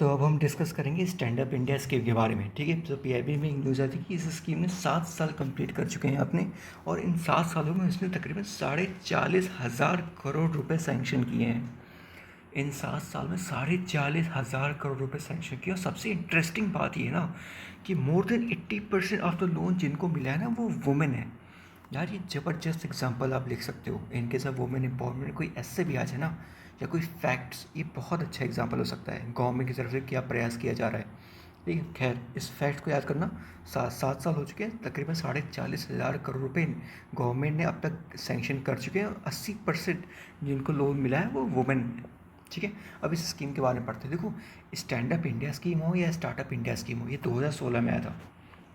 तो अब हम डिस्कस करेंगे स्टैंड अप इंडिया स्कीम के बारे में। ठीक है, तो पीआईबी में एक न्यूज़ आई थी कि इस स्कीम ने 7 साल कंप्लीट कर चुके हैं अपने, और इन 7 सालों में इसने तकरीबन 40,500 रुपये सैंक्शन किए हैं। इन 7 साल में 40,500 रुपये सैंक्शन किए। और सबसे इंटरेस्टिंग बात ये है ना कि more than 80% of the loan जिनको मिला है ना वो वुमेन है। यार ये ज़बरदस्त एग्जांपल आप लिख सकते हो इनके साथ वुमेन एम्पावरमेंट। कोई ऐसे भी आ जाए ना या कोई फैक्ट्स, ये बहुत अच्छा एग्जांपल हो सकता है गवर्नमेंट की तरफ से क्या प्रयास किया जा रहा है। ठीक है, खैर इस फैक्ट को याद करना। 7 साल हो चुके हैं, तकरीबन 40,500 रुपये गवर्नमेंट ने अब तक सैंक्शन कर चुके हैं, और 80% जिनको लोन मिला है वो वुमेन है। ठीक है, अब इस स्कीम के बारे में पढ़ते हैं। देखो, स्टैंड अप इंडिया स्कीम हो या स्टार्टअप इंडिया स्कीम हो, ये 2016 में आया था।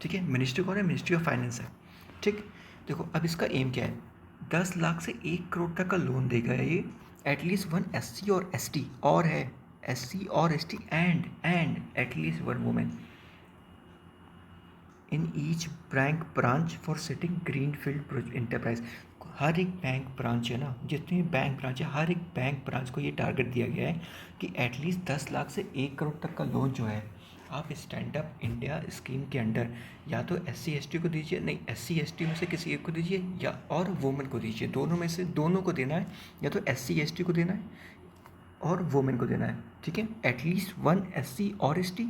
ठीक है, मिनिस्ट्री कौन है? मिनिस्ट्री ऑफ फाइनेंस है। ठीक, देखो अब इसका एम क्या है। 10 लाख से 1 करोड़ तक का लोन देगा ये। एटलीस्ट वन एससी और एसटी, और है एससी और ST and at least one women in each bank branch for setting greenfield enterprise. हर एक बैंक ब्रांच है ना, जितनी बैंक ब्रांच है, हर एक बैंक ब्रांच को ये टारगेट दिया गया है कि एटलीस्ट 10 लाख से 1 करोड़ तक का लोन जो है आप स्टैंड अप इंडिया स्कीम के अंडर या तो एससी एसटी को दीजिए, नहीं एससी एसटी में से किसी एक को दीजिए, या और वुमेन को दीजिए। दोनों में से दोनों को देना है, या तो एससी एसटी को देना है और वुमेन को देना है। ठीक है, एटलीस्ट वन एससी और एसटी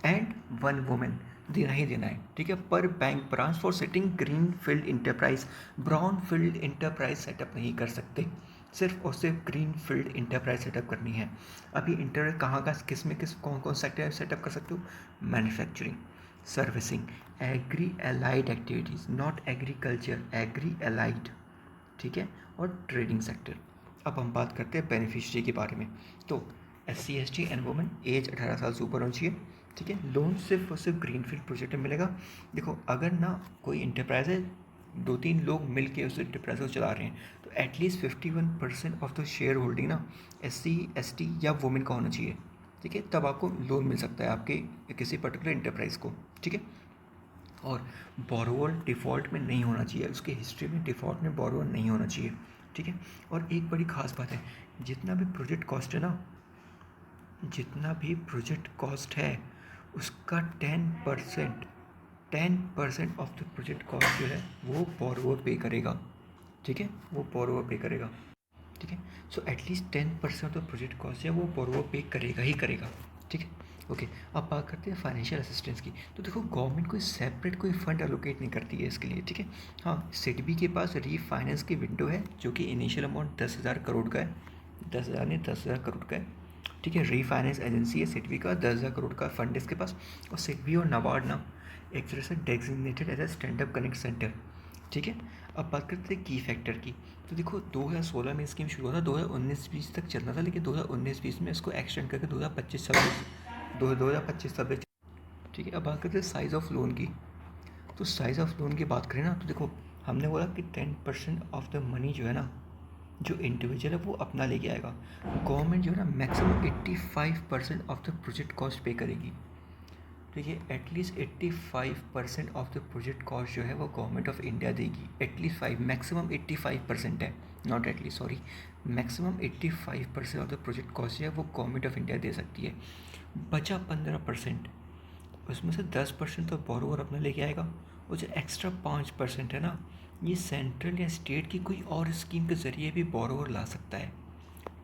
एंड वन वुमेन देना ही देना है। ठीक है, पर bank branch for setting greenfield enterprise, brown field enterprise setup नहीं कर सकते, सिर्फ और सिर्फ ग्रीन फील्ड इंटरप्राइज सेटअप करनी है। अभी इंटरप्राइज कहाँ का, किस में किस कौन कौन सेक्टर सेटअप कर सकते हो? Manufacturing, servicing, agri allied activities, not agriculture, agri allied. ठीक है, और ट्रेडिंग सेक्टर। अब हम बात करते हैं बेनिफिशियरी के बारे में। तो SC ST and women age 18 साल से ऊपर होनी चाहिए। ठीक है, लोन सिर्फ और सिर्फ ग्रीन फील्ड प्रोजेक्ट में मिलेगा। देखो अगर ना कोई इंटरप्राइज है, 2-3 लोग मिल के उस इंटरप्राइज को चला रहे हैं, तो at least 51% of the share holding ना एससी एसटी या वुमेन का होना चाहिए। ठीक है, तब आपको लोन मिल सकता है आपके किसी पर्टिकुलर इंटरप्राइज को। ठीक है, और बोरोवर डिफ़ॉल्ट में नहीं होना चाहिए, उसके हिस्ट्री में डिफ़ॉल्ट में बोरोवर नहीं होना चाहिए। ठीक है, और एक बड़ी ख़ास बात है, जितना भी प्रोजेक्ट कॉस्ट है ना, जितना भी प्रोजेक्ट कॉस्ट है उसका 10% ऑफ द प्रोजेक्ट कॉस्ट जो है वो बोरोवर पे करेगा। ठीक है, वो बोरोवर पे करेगा। ठीक है, so at least 10% of the project cost है वो बोरोवर पे करेगा ही करेगा। ठीक है, ओके। अब बात करते हैं फाइनेंशियल असिस्टेंस की। तो देखो गवर्नमेंट कोई सेपरेट कोई फंड एलोकेट नहीं करती है इसके लिए। ठीक है, हाँ सिडबी के पास रीफाइनेंस की विंडो है जो कि इनिशियल अमाउंट 10,000 करोड़ का है, 10,000 नहीं 10,000 करोड़ का है। ठीक है, रीफाइनेंस एजेंसी है सिडबी का, 10,000 करोड़ का फंड इसके पास। और सिडबी और नाबार्ड ना एक तरह से designated as a stand up connect centre. ठीक है, अब बात करते हैं की फैक्टर की। तो देखो 2016 में स्कीम शुरू हुआ था, 2019-20 तक चलना था, लेकिन 2019-20 में इसको एक्सटेंड करके 2025-26 ठीक है, अब बात करते हैं साइज़ ऑफ लोन की। तो साइज़ ऑफ लोन की बात करें ना, तो देखो हमने बोला कि 10% ऑफ द मनी जो है ना, जो इंडिविजुअल है वो अपना लेके आएगा। गवर्नमेंट जो है ना maximum 85% of the project cost पे करेगी। ठीक है, at least 85% of the project cost जो है वो गवर्नमेंट ऑफ इंडिया देगी। एटलीस्ट 5, मैक्सिमम 85% है, not at least, sorry, maximum 85% of the project cost जो है वो गवर्नमेंट ऑफ इंडिया दे सकती है। बचा 15%, उसमें से 10% तो बोरोवर अपना लेके आएगा, और जो एक्स्ट्रा 5% है ना, ये सेंट्रल या स्टेट की कोई और स्कीम के ज़रिए भी बोरोवर ला सकता है।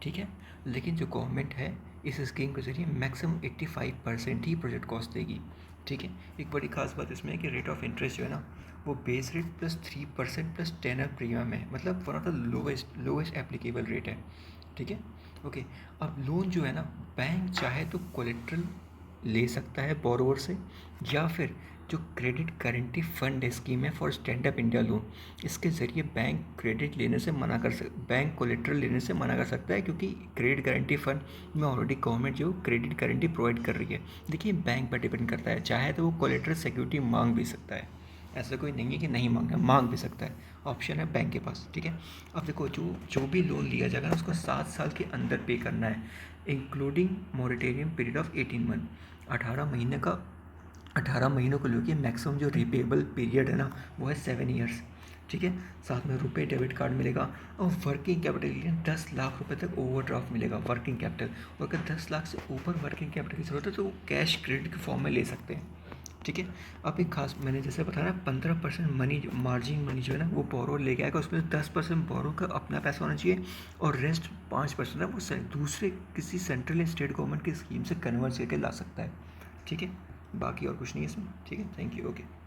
ठीक है, लेकिन जो गवर्नमेंट है इस स्कीम के ज़रिए मैक्सिमम 85% ही प्रोजेक्ट कॉस्ट देगी। ठीक है, एक बड़ी खास बात इसमें है कि रेट ऑफ इंटरेस्ट जो है ना वो base rate plus 3% plus tenor premium है, मतलब one of the lowest applicable rate है। ठीक है, ओके। अब लोन जो है ना, बैंक चाहे तो कोलेट्रल ले सकता है बोरोवर से, या फिर जो क्रेडिट गारंटी फंड स्कीम है for stand up India loan, इसके ज़रिए बैंक क्रेडिट लेने से मना कर बैंक कोलेट्रल लेने से मना कर सकता है, क्योंकि क्रेडिट गारंटी फंड में ऑलरेडी गवर्नमेंट जो क्रेडिट गारंटी प्रोवाइड कर रही है। देखिए बैंक पर डिपेंड करता है, चाहे तो वो कोलेट्रल सिक्योरिटी मांग भी सकता है, ऐसा कोई नहीं है कि नहीं मांगना, मांग भी सकता है, ऑप्शन है बैंक के पास। ठीक है, अब देखो जो भी लोन लिया जाएगा ना उसको 7 साल के अंदर पे करना है, including moratorium period of 18 month. 18 महीनों को लेकर मैक्सिमम जो रिपेबल पीरियड है ना वो है 7 ईयर्स। ठीक है। साथ में रुपए डेबिट कार्ड मिलेगा और वर्किंग कैपिटल के लिए 10 लाख रुपए तक ओवरड्राफ्ट मिलेगा वर्किंग कैपिटल। और अगर 10 लाख से ऊपर वर्किंग कैपिटल की ज़रूरत है तो वो कैश क्रेडिट के फॉर्म में ले सकते हैं। ठीक है। अब एक खास मैंने जैसे बताया ना 15% मनी मार्जिन मनी जो है ना वो बोरोर लेके आएगा, उसमें 10% बोरो का अपना पैसा होना चाहिए और रेस्ट 5% है वो दूसरे किसी सेंट्रल या स्टेट गवर्नमेंट की स्कीम से कन्वर्ट करके ला सकता है। ठीक है, बाकी और कुछ नहीं है इसमें। ठीक है, थैंक यू, ओके।